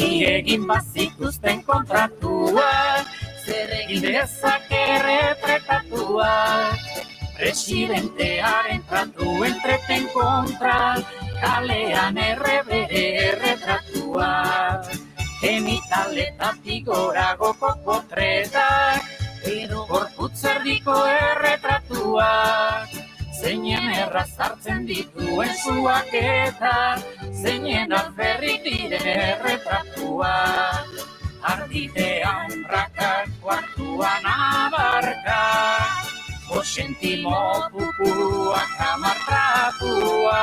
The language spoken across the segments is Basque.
egin bazituzten kontratuak, zer egin dezake erretretatuak. Presidentearen tratuen treten kontra, kalean errebere erretratuak. Genitaletatik goragoko potretak, edo gorputzerdiko erretratuak. Zeinen erraz hartzen dituen suak eta zeinen alferrik diren erretratuak. Ardidean rakak, kuartuan abarkak, osentimo pupuak amartratuak.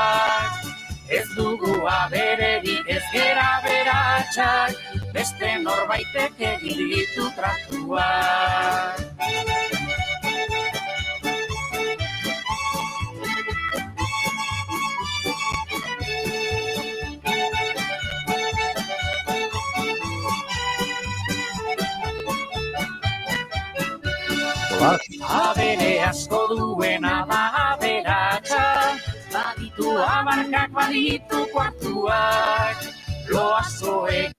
Ez dugu abererik ez gera beratxak, beste norbaitek egin ditu tratuak. Abere asko duena da aberatsa, baditu abarkak, baditu kuartuak, loazoek.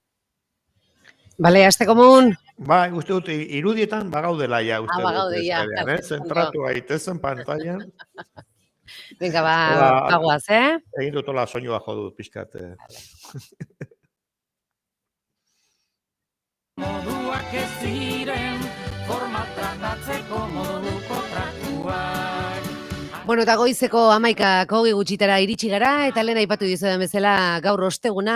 Bale, aste komun. Bai, uste dut, irudietan bagaudela ja, uste dut. Bagaude ja. Zentratu gaitezen pantailan. Venga, bagoaz, Egin dutola soinua jo dut, pixkat. Moduak ez ziren, formatan atzeko moduko tratuak. Bueno, eta goizeko 11:00 gutxitara iritsi gara, eta lehen aipatu dizudan bezala gaur ostegun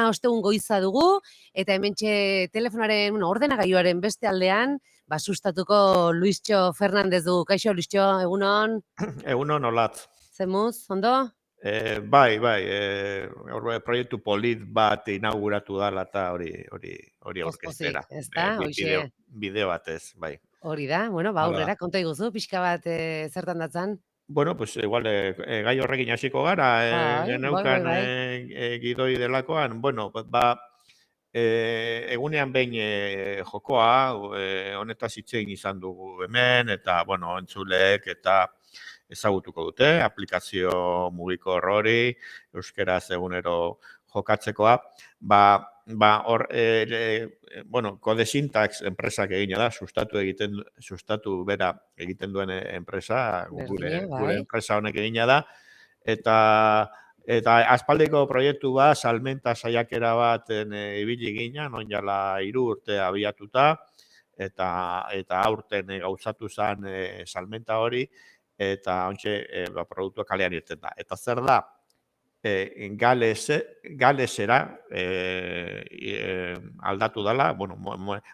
goiza dugu, eta hementxe telefonaren, ordenagailuaren beste aldean, sustatuko Luistxo Fernandez du. Kaixo, Luistxo, egunon? Egunon, olatz. Zemuz, ondo? Bai, proiektu polit bat inauguratu dala eta hori orkestera. Bideo batez, bai. Hori da, bueno, aurrera, konta iguzu, pixka bat zertan datzan? Bueno, pues igual gai horrekin hasiko gara, geneukan gidoi delakoan, bueno, egunean behin jokoa, honetaz hitzein izan dugu hemen, eta, bueno, entzuleek eta ezagutuko dute, aplikazio mugikor hori, euskeraz egunero jokatzekoa, bueno, Codesintax enpresak egina da, sustatu bera egiten duen enpresa, gure enpresa honek egina da, eta aspaldiko proiektu bat, salmenta saiakera baten ibili ginen, non jala 3 urte abiatuta, eta aurten gauzatu zen salmenta hori, eta ontxe produktua kalean irten da. Eta zer da? Galesera aldatu dala, bueno,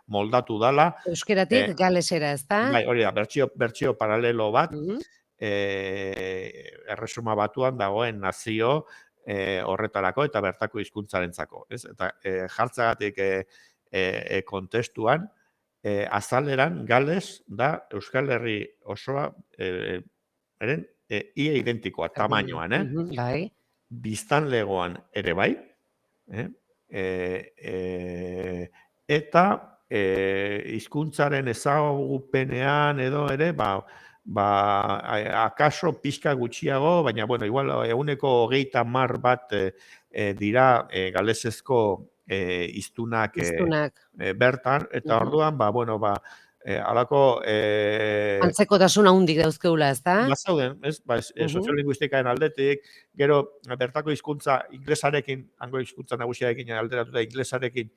moldatu dala. Euskeratik galesera, ez da? Bai, hori da, bertsio paralelo bat, erresuma batuan dagoen nazio horretarako eta bertako hizkuntzarentzako. Eta jartzagatik kontestuan, azaleran Gales da Euskal Herri osoa ia identikoa, tamainoan, Bai. biztanlegoan ere bai, eta hizkuntzaren ezagupenean edo ere, akaso pixka gutxiago, baina, bueno, igual, 130 bat dira galesezko hiztunak bertan, eta orduan, alako... Antzekotasun handik dauzkeula, ez da? Bazauden, soziolinguistikaen aldetik, gero bertako hizkuntza inglesarekin, hango hizkuntza nagusiarekin alderatuta inglesarekin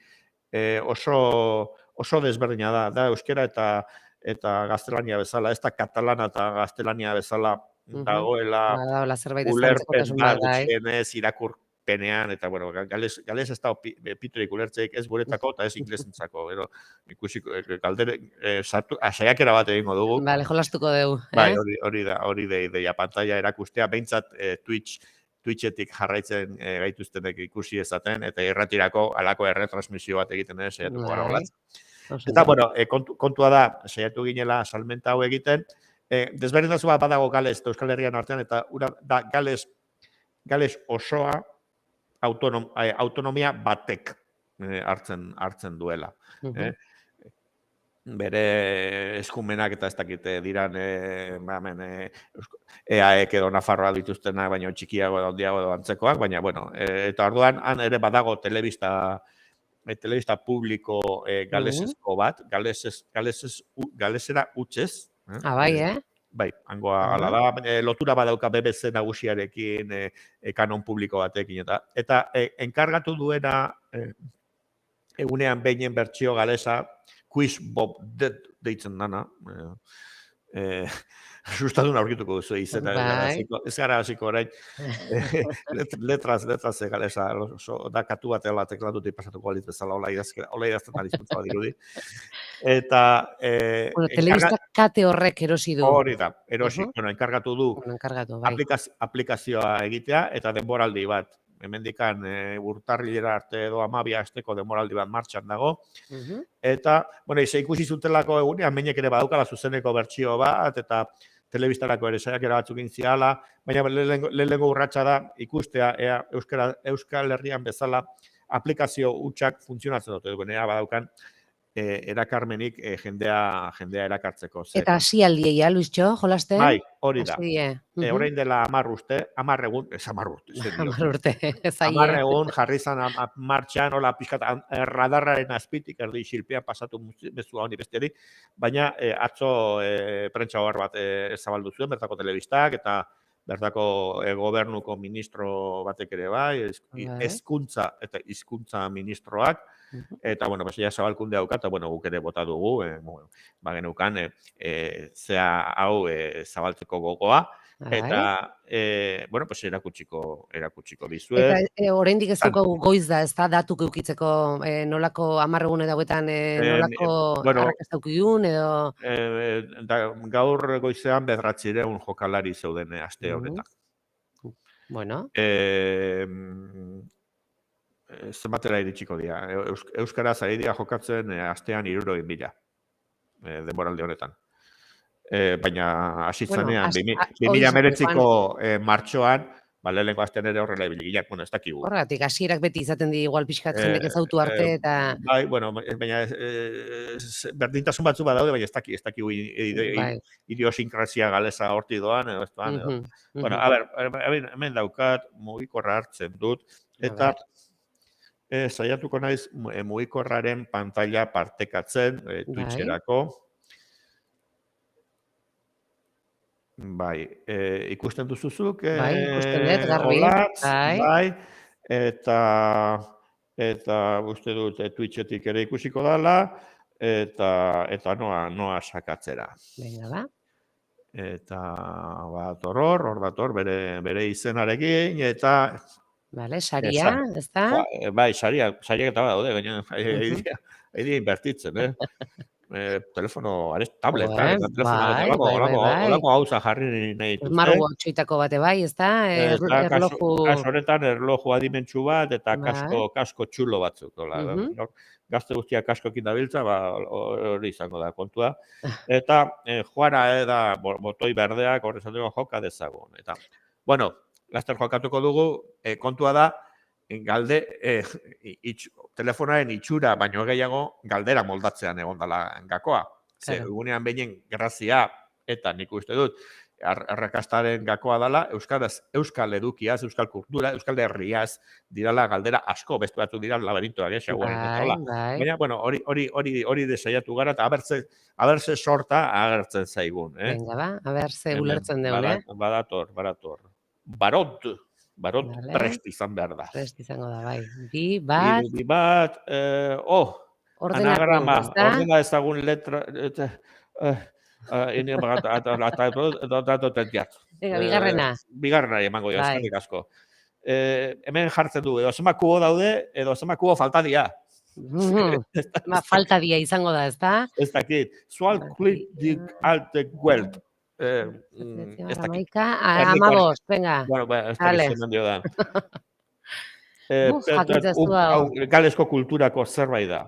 oso desberdina da euskera eta gaztelania bezala, ez da katalana eta gaztelania bezala dagoela ulerpen da gutxienez irakurpenean, eta bueno, gales ez da piturik ulertzeik ez guretako eta ez inglesentzako, gero ikusiko saiakera bat egingo dugu. Bale, jolastuko dugu. Bai, hori da ideia, pantalla erakustea, behintzat Twitchetik jarraitzen gaituztenek ikusi ezaten, eta irratirako alako erretransmisio bat egiten saiatuko gara holatz. Eta, bueno, kontua da, saiatu ginela salmenta hau egiten, desberdintasun bat badago Gales eta Euskal Herrian artean, eta da Gales osoa autonomia batek hartzen duela. Bere eskumenak eta ez dakite diran EAEk edo Nafarroa dituztenak, baina txikiago edo handiago edo antzekoak, baina, bueno, eta orduan han ere badago telebista telebista publiko galesezko bat, galesera utxez. Bai, Bai, hangoa ala da, lotura badauka BBC nagusiarekin, kanon publiko batekin, eta enkargatu duena egunean behinen bertsio galesa, Quiz Bob deitzen dana, sustadun aurkituko duzu izena, ez gara hasiko orain, letraz galesa, da katu bat ela teklatutik pasatuko balitz bezala, hola idazten da dizkuntza bat dirudi. Eta... telebista kate horrek erosi du. Hori da, erosi, enkargatu du aplikazioa egitea eta denboraldi bat. Hemendikan urtarrilera arte edo 12 asteko denboraldi bat martxan dago. Eta, ikusi zutelako egunean, meinek ere badaukala zuzeneko bertsio bat, eta telebistarako ere saiakera batzuk intziala, baina lehenengo urratsa da ikustea Euskal Herrian bezala aplikazio hutsak funtzionatzen dute dugunea badaukan erakarmenik jendea erakartzeko. Eta asialdiei, Luistxo, jolasten? Bai, hori da. Orain dela 10 urte, 10 egun jarri zan martxan, hola pixkat radarraren azpitik, erdi xilpean pasatu bezua honi besteari, baina atzo prentsa hor bat zabaldu zuen, bertako telebistak, eta bertako gobernuko ministro batek ere bai, hezkuntza eta hizkuntza ministroak, eta, ja zabalkunde hauka, eta, guk ere bota dugu, geneukan, zea hau zabaltzeko gogoa, eta, erakutsiko dizuet. Eta, oraindik ez dugu goiz da, ez da, datuk eukitzeko nolako 10 egun edagoetan nolako arrakaztaukidun, edo... Gaur goizean 900 jokalari zeuden aste honetan. Bueno. Zenbatera iritsiko dira. Euskaraz ari dira jokatzen astean 60.000 denboraldi honetan. Baina hasitzanean 2019ko martxoan, lehenengo astean ere horrela ibiliak, ez dakigu. Horregatik, hasierak beti izaten di igual pixkat jendek ezautu arte eta... Bai, baina berdintasun batzu badaude, baina ez dakigu idiosinkrazia galesa horti doan, edo ez doan. Hemen daukat, mugikorra hartzen dut, eta saiatuko naiz mugikorraren pantalla partekatzen Twitcherako. Bai, ikusten duzuzuk, bai, ikusten dut, garbi, bai, eta uste dut Twitchetik ere ikusiko dela, eta noa sakatzera. Venga, ba. Eta hor dator, bere izenarekin, eta... Vale, saria, ez da? Bai, saria eta daude, baina edia inbertitzen, telefono, tablet, olako gauza jarri nahi dituzte. Margo txoitako bate bai, ez da? Erloju... Horretan erloju adimentsu bat eta kasko txulo batzuk. Gazte guztiak kaskoekin dabiltza, hori izango da kontua. Eta joara da botoi berdeak horrezateko joka dezagun. Eta, laster jokatuko dugu, kontua da, telefonaren itxura baino gehiago galdera moldatzean egon dela gakoa. Egunean behinen grazia, eta nik uste dut, arrakastaren gakoa dela, euskal edukiaz, euskal kultura, euskal herriaz, dirala galdera asko, bestu batu dira laberintoak, baina, hori desaiatu gara, eta abertze sorta agertzen zaigun. Venga, ba, abertze ulertzen dugu, Barator. Barot prest izan behar da. Prest izango da, bai. Bi bat, anagrama, ordena ezagun letra, bigarrena emango jo, eskerrik asko. Hemen jartzen du, edo zema kubo daude, edo zema kubo falta dia. Falta dia izango da, ez da? Ez dakit. Zual klik dik alte guelt. Amabos, venga. Ez dakit zemen dio da. Galesko kulturako zerbait da.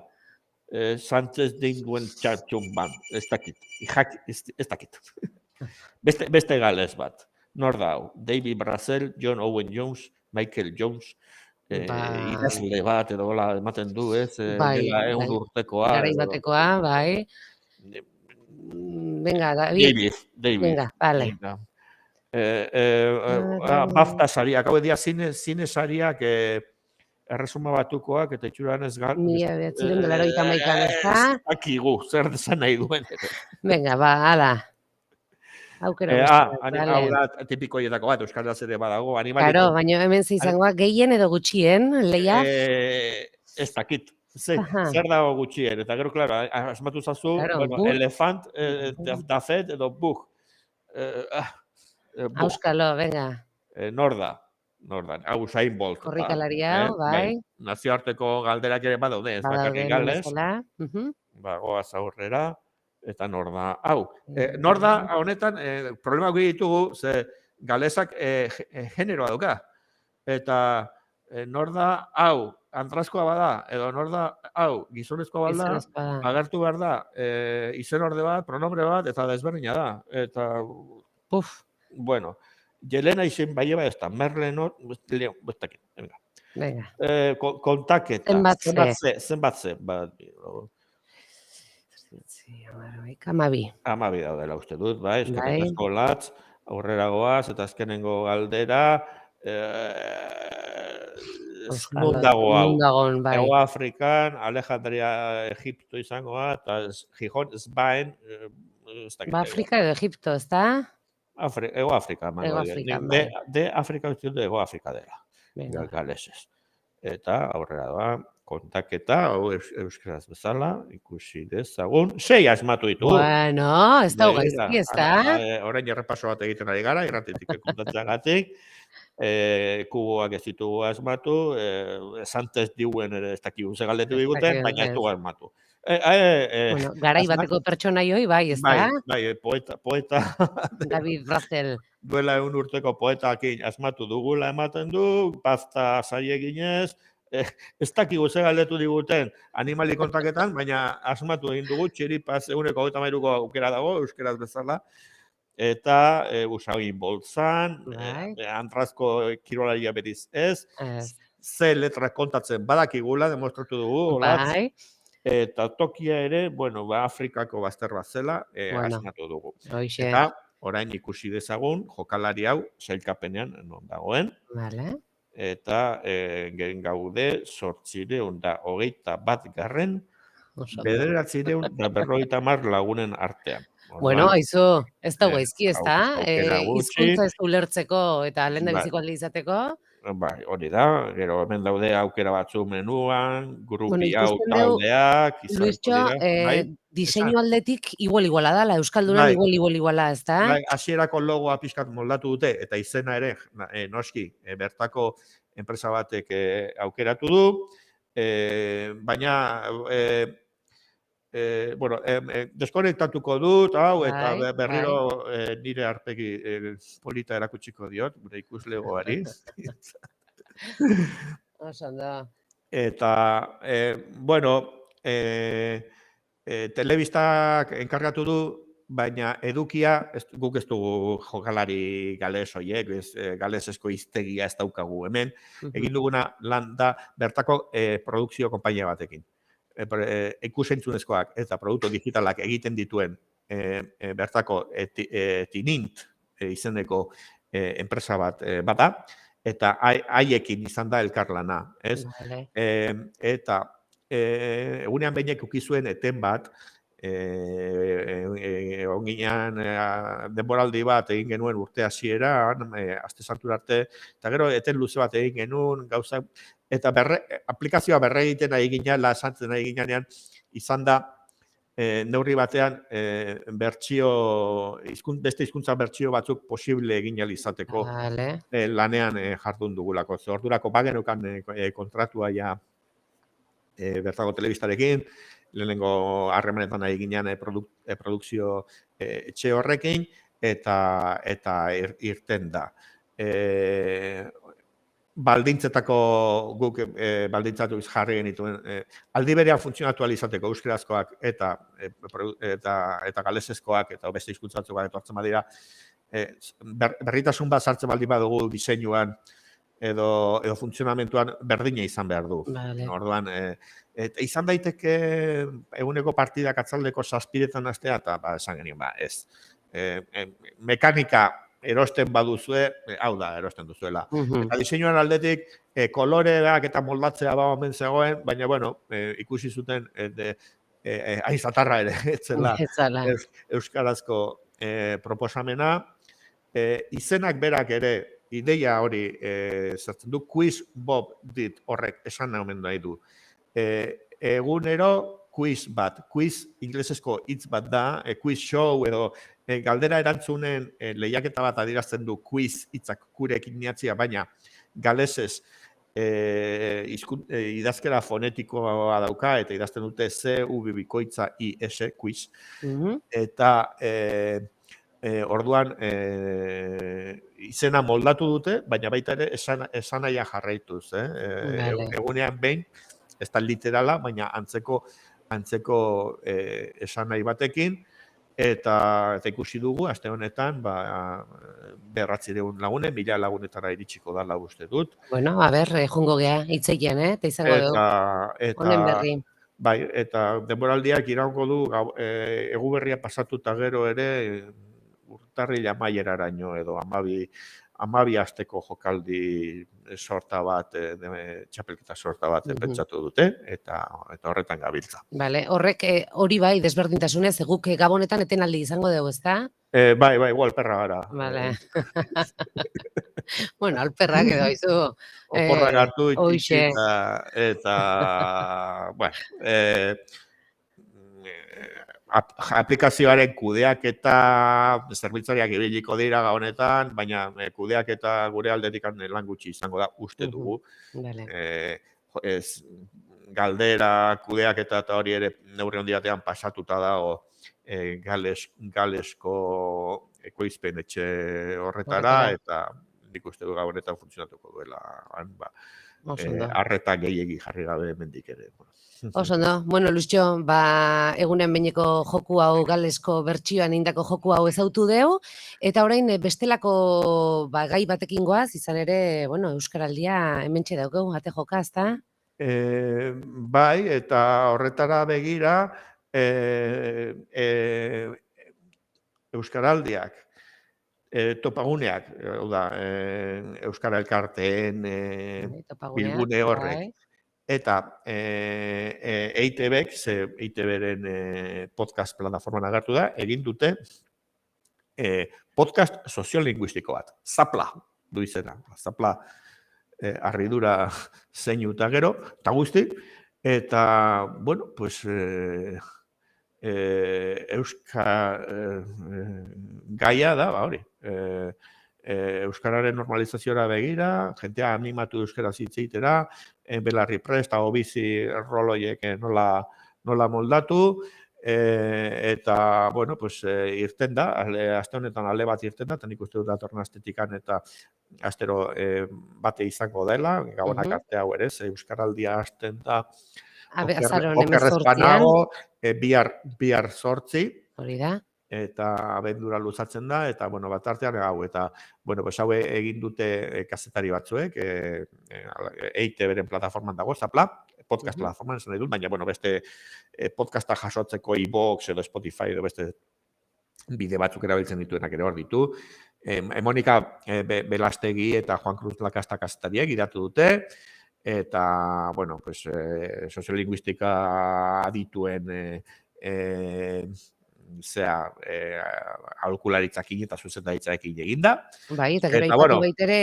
Sánchez dinguen txartxun ban. Ez dakit. Ez dakit. Beste gales bat. Nor da hau. David Brazel, John Owen Jones, Michael Jones, idazle bat, edo gola ematen du, ez? Egun urtekoa. Garai batekoa, bai. Venga, David. Venga, vale. BAFTA sariak, hau edia zine sariak Erresuma Batukoak eta itxuran ez gal... 1981 ez da? Ez dakigu, zer desan nahi duen. Venga, ba, ala. Aukera guzti. Hau da, tipikoietako bat, euskaraz ere badago, animaliko. Claro, baina hemen izangoa gehien edo gutxien, leia? Ez dakit. Zer dago gutxien, eta gero, klaro, asmatu zazu, elefant, dafet edo buk. Auskalo, venga. Norda, hau Usain Bolt. Korrikalaria, bai. Nazioarteko galderak ere badaude, ez bakarrik gales. Goaz aurrera, eta Norda. Hau, Norda, honetan, problema gui ditugu, ze galesak generoa duka. Eta Norda, hau, antrazkoa bada, edo Norda, hau, gizonezkoa bada, agertu behar da, izen orde bat, pronombre bat, eta desberdina da. Eta, bueno, Jelena izen bai eba ez da, Merlenor, bestakit, venga. Kontaketa. Zenbatze. Amabi. Amabi daudela uste dut, bai, eskertezko latz, aurrera goaz, eta azkenengo galdera, nundago hau. Ego Afrikan, Alejandria, Egipto izangoa, eta Gijón, Esbaen, Ba, Afrika edo Egipto, ez da? Ego Afrika, de Afrika uste dut, Ego Afrika dela. Galesez. Eta aurrera doa, kontaketa, euskaraz bezala, ikusi dezagun, 6 asmatu ditu. Bueno, ez da gaizki, ez da? Orain errepaso bat egiten ari gara, irratitik kontatzeagatik, kuboak ez ditugu asmatu, esantez diuen ere ez dakigu ze galdetu diguten, baina ez dugu asmatu. Bueno, garai bateko pertsonaioi, bai, ez da? Bai, poeta. David Russell. Duela 1 urteko poetakin asmatu dugula ematen du, pasta saieginez, ez dakigu ze galdetu diguten animali kontaketan, baina asmatu egin dugu, txiripaz 123ko aukera dago, euskeraz bezala, eta Usain Boltzan, antrazko kirolaria beriz ez, ze letra kontatzen badakigula, demostratu dugu, bai. Eta tokia ere, bueno, Afrikako bazter bat zela, asmatu dugu. Eta orain ikusi dezagun, jokalari hau, sailkapenean non dagoen. Eta gen gaude 821 951 lagunen artean. Bueno, aizu, ez da gaizki, ez da? Hizkuntza ez ulertzeko eta lehendabiziko alde izateko. Bai, hori da, gero hemen daude aukera batzu menuan, grupi hau taldeak, Luistxo, diseinu aldetik iguala da, Euskaldunan iguala, ez da? Bai, hasierako logoa pixkat moldatu dute, eta izena ere, noski, bertako enpresa batek aukeratu du, baina, bueno, deskonektatuko dut, hau, eta berriro nire arpegi polita erakutsiko diot, gure ikuslegoari. Eta, bueno, telebistak enkargatu du, baina edukia, guk ez dugu jokalari gales horiek, galesezko hiztegia ez daukagu hemen, egin duguna lan da bertako produkzio konpainia batekin. Ikusentzunezkoak eta produktu digitalak egiten dituen bertako Tinint izeneko enpresa bat bada, eta haiekin izan da elkarlana, ez? Eta egunean behinek ukizuen eten bat, onginean denboraldi bat egin genuen urte hasieran, aste santura arte, eta gero eten luze bat egin genuen, gauza, eta aplikazioa berre egiten nahi ginen, esantzen nahi ginean, izan da, neurri batean, beste hizkuntza bertsio batzuk posible egin izateko lanean jardun dugulako. Ordurako bagenukan kontratua ja bertako telebistarekin, lehenengo harremanetan nahi ginean produkzio etxe horrekin, eta irten da. Baldintzetako guk baldintzatu jarri genituen, aldi berean funtzionatu izateko euskerazkoak eta galesezkoak eta beste hizkuntzatzuk bat etortzen badira, berritasun bat sartzen baldin badugu diseinuan edo funtzionamentuan berdina izan behar du. Orduan, izan daiteke eguneko partidak atzaldeko 7 hastea, eta esan genien, ez. Mekanika erosten baduzue, hau da, erosten duzuela. Eta diseinuan aldetik, koloreak eta moldatzea omen zegoen, baina, bueno, ikusi zuten, hain zatarra ere, etzela euskarazko proposamena. Izenak berak ere, ideia hori zertzen du, quiz Bob dit horrek esan omen nahi du. Egunero, quiz bat, quiz inglesezko hitz bat da, quiz show edo galdera erantzunen lehiaketa bat adierazten du quiz hitzak gurekin niatzia, baina galesez idazkera fonetikoa dauka eta idazten dute C-U bikoitza I-S, quiz. Eta orduan izena moldatu dute, baina baita ere esanaia jarraituz. Egunean behin, ez da literala, baina antzeko esanahi batekin, eta ikusi dugu, aste honetan, 900 lagunen, 1000 lagunetara iritsiko dala uste dut. Bueno, a ber, jungo gea, hitzeien, eta izango dugu, honen berri. Bai, eta denboraldiak iraungo du, eguberria pasatuta gero ere, urtarrila amaieraraino edo 12 asteko jokaldi sorta bat, txapelketa sorta bat pentsatu dute, eta horretan gabiltza. Bale, horrek hori bai, desberdintasunez, guk Gabonetan etenaldi izango dugu, ezta? Bai, alperra gara. Bale. Bueno, alperrak edo, izu. Oporrak hartu itxi, eta, bueno, aplikazioaren kudeak eta zerbitzariak ibiliko dira honetan, baina kudeak eta gure aldetik lan gutxi izango da uste dugu. Galdera, kudeak eta hori ere neurri handiatean pasatuta dago Galesko ekoizpen etxe horretara, eta nik uste du honetan funtzionatuko duela arreta gehiegi jarri gabe mendik ere. Oso ondo. Bueno, Luisio, egunen behineko joku hau, Galesko bertsioan indako joku hau ezautu deu, eta orain bestelako gai batekin goaz, izan ere, bueno, Euskaraldia hementxe daukegu, ate joka, ezta? Bai, eta horretara begira, Euskaraldiak, topaguneak, Euskara Elkarteen bilgune horrek, eta EITB-ek, EITB-ren podcast plataforman agertu da, egin dute podcast soziolinguistiko bat, Zapla du izena, Zapla harridura zeinu eta gero, eta guzti, eta, bueno, pues, gaia da, hori, Euskararen normalizaziora begira, jentea animatu euskaraz hitz egitera, belarri prest, hau bizi roloiek nola moldatu, eta, bueno, pues, irten da, aste honetan alde bat irten da, eta nik uste dut datorren astetikan eta astero bate izango dela, Gabonak arte hau ere, Euskaraldia hasten da, okerrezpanago, bihar 8, hori da, eta abendura luzatzen da, eta, bueno, bat artean hau, eta, bueno, pues, hau egin dute kazetari batzuek, EITB-ren plataforman dago, Zapla, podcast plataforman esan nahi dut, baina, bueno, beste podcasta jasotzeko iVoox edo Spotify edo beste bide batzuk erabiltzen dituenak ere hor ditu. Monika Belastegi eta Juan Cruz Lakasta kazetariek idatu dute, eta, bueno, pues, soziolinguistika adituen aholkularitzakin eta zuzendaritzarekin eginda. Bai, eta gero aipatu baitere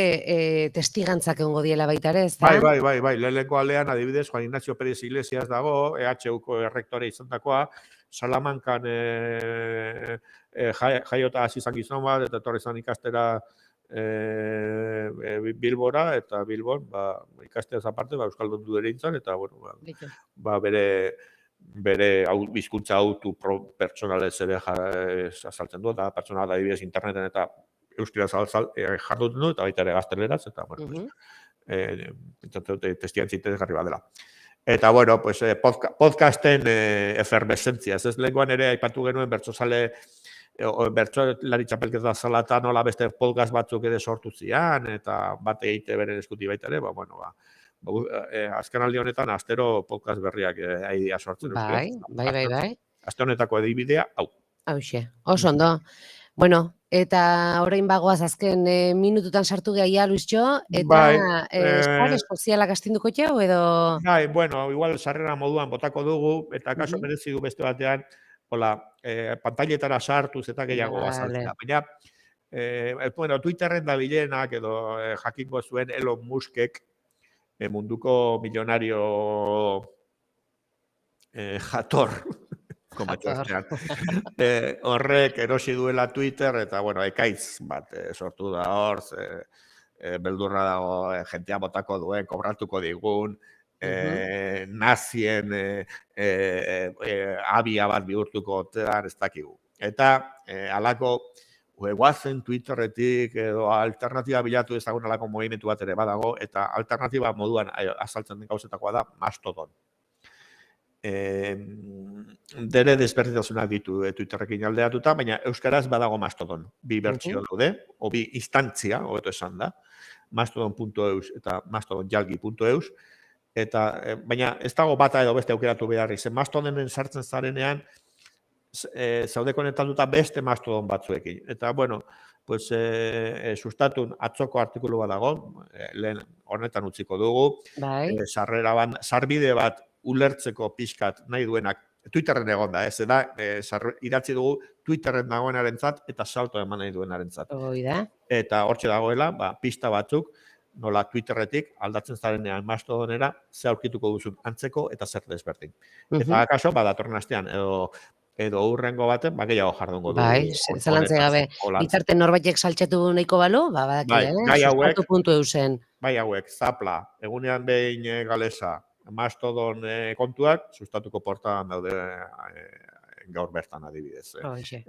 testigantzak egongo diela baitare, ez da? Bai, lehenengo aldean adibidez Juan Ignacio Pérez Iglesias dago, EHUko errektore izandakoa, Salamankan jaiota hasi izan gizon bat, eta etorri izan ikastera Bilbora, eta Bilbon, ikasteaz aparte, Euskaldun du ere intzan, eta, bueno, bere bizkuntza autu pertsonalez ere azaltzen du, eta pertsonal adibidez interneten eta euskaraz jarduten du, eta baita ere gazteleraz, eta, bueno, testigantzite garri bat dela. Eta, bueno, pues, podcasten efervescentzia. Ez lehenkoan ere aipatu genuen bertsolari txapelketa zalata nola beste podcast batzuk ere sortu zian, eta bate egite beren eskuti baita ere, bueno, azken aldi honetan, astero podcast berriak aidea sortzen. Bai. Aste honetako edibidea, hau. Hauxe, oso ondo. Bueno, Eta orain bagoaz azken minututan sartu gehiagia, Luisjo, eta Bai, sare sozialak astinduko jau, edo... bai, bueno, igual sarrera moduan botako dugu, eta kaso Mhm. merezi du beste batean, hola, pantailetara sartuz eta gehiago Vale. azaltzea. Baina, bueno, Twitterren da bilenak edo jakingo zuen Elon Muskek munduko milionario jator, komatxostean, horrek erosi duela Twitter, eta, bueno, ekaitz bat sortu da hor, beldurra dago, jentea botako duen, kobratuko digun, nazien abia bat bihurtuko otean, ez dakigu. Eta alako, guazen Twitterretik edo alternatiba bilatu ezagun alako movimentu bat ere badago, eta alternatiba moduan azaltzen den gauzetakoa da Mastodon. Dere desberdintasunak ditu Twitterrekin aldeatuta, baina euskaraz badago Mastodon. Bi bertsio daude, o bi instantzia, hobeto esan da, mastodon.eus eta mastodonjalgi.eus, eta baina ez dago bata edo beste aukeratu beharri, zen Mastodonen sartzen zarenean, zaude konektatuta beste Mastodon batzuekin. Eta, bueno, pues, sustatun atzoko artikulu bat dago, lehen honetan utziko dugu, sarbide bat ulertzeko pixkat nahi duenak, Twitterren egon da, ez da, idatzi dugu Twitterren dagoenarentzat eta salto eman nahi duenarentzat. Eta hortxe dagoela, pista batzuk, nola Twitterretik aldatzen zarenean Mastodonera, ze aurkituko duzun antzeko eta zer desberdin. Eta akaso, datorren astean, edo urrengo baten, gehiago jardungo dugu. Bai, zelantze gabe, bitarte norbaitek saltxatu nahiko balu, sustatu.eusen. Bai hauek, Zapla, egunean behin galesa, Mastodon kontuak, sustatuko portaan daude gaur bertan adibidez.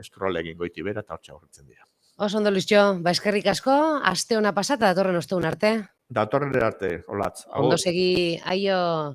Scroll egin goiti bera eta hortxe horretzen dira. Oso ondo, Luisjo, eskerrik asko, aste hona pasata, datorren ostegun arte. Datorren arte, olatz. Ondo segi, aio.